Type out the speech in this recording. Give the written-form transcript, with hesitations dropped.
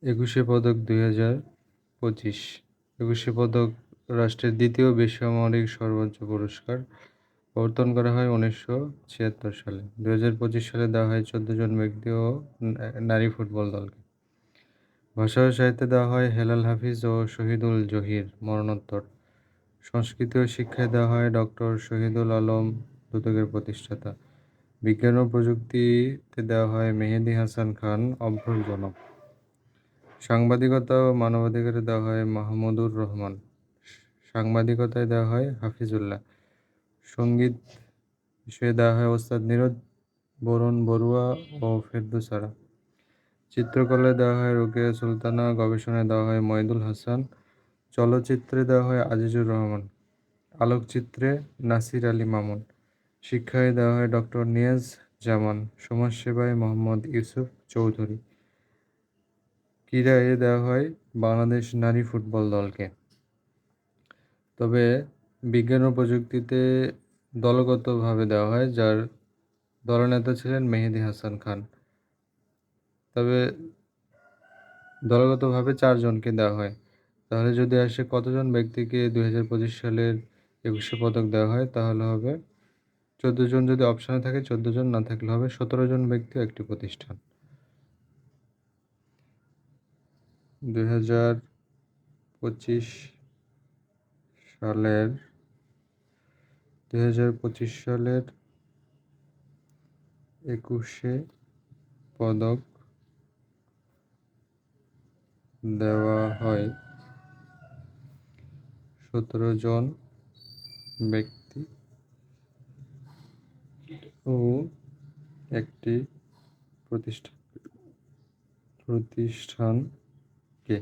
একুশে পদক 2025। একুশে পদক রাষ্ট্রের দ্বিতীয় বেসামরিক সর্বোচ্চ পুরস্কার, প্রবর্তন করা হয় 1976 সালে। 2025 সালে দেওয়া হয় 14 জন ব্যক্তি ও নারী ফুটবল দলকে। ভাষা ও সাহিত্যে দেওয়া হয় হেলাল হাফিজ ও শহীদুল জহির মরণোত্তর। সংস্কৃতি ও শিক্ষায় দেওয়া হয় ডক্টর শহীদুল আলম, দুদকের প্রতিষ্ঠাতা। বিজ্ঞান ও প্রযুক্তিতে দেওয়া হয় মেহেদী হাসান খান, অভ্রজনক। সাংবাদিকতা ও মানবাধিকারে দেওয়া হয় মাহমুদুর রহমান। সাংবাদিকতায় দেওয়া হয় হাফিজুল্লাহ। সঙ্গীত বিষয়ে দেওয়া হয় ওস্তাদ নীরদ বরুণ বড়ুয়া ও ফেরদৌস আরা। চিত্রকলায় দেওয়া হয় রোকেয়া সুলতানা। গবেষণায় দেওয়া হয় মইদুল হাসান। চলচ্চিত্রে দেওয়া হয় আজিজুর রহমান। আলোকচিত্রে নাসির আলী মামুন। শিক্ষায় দেওয়া হয় ডক্টর নিয়াজ জামান। সমাজসেবায় মোহাম্মদ ইউসুফ চৌধুরী। ক্রীড়ায় দেওয়া হয় বাংলাদেশ নারী ফুটবল দলকে। তবে বিজ্ঞান ও প্রযুক্তিতে দলগতভাবে দেওয়া হয়, যার দলনেতা ছিলেন মেহেদী হাসান খান। তবে দলগতভাবে 4 জনকে দেওয়া হয়। তাহলে যদি আসে কতজন ব্যক্তিকে 2025 সালের একুশে পদক দেওয়া হয়, তাহলে হবে 14 জন। যদি অপশনে থাকে 14 জন, না থাকলে হবে 17 জন ব্যক্তি ও একটি প্রতিষ্ঠান। 2025 সালের 21শে পদক দেওয়া হয় 17 জন ব্যক্তি ও একটি প্রতিষ্ঠানকে।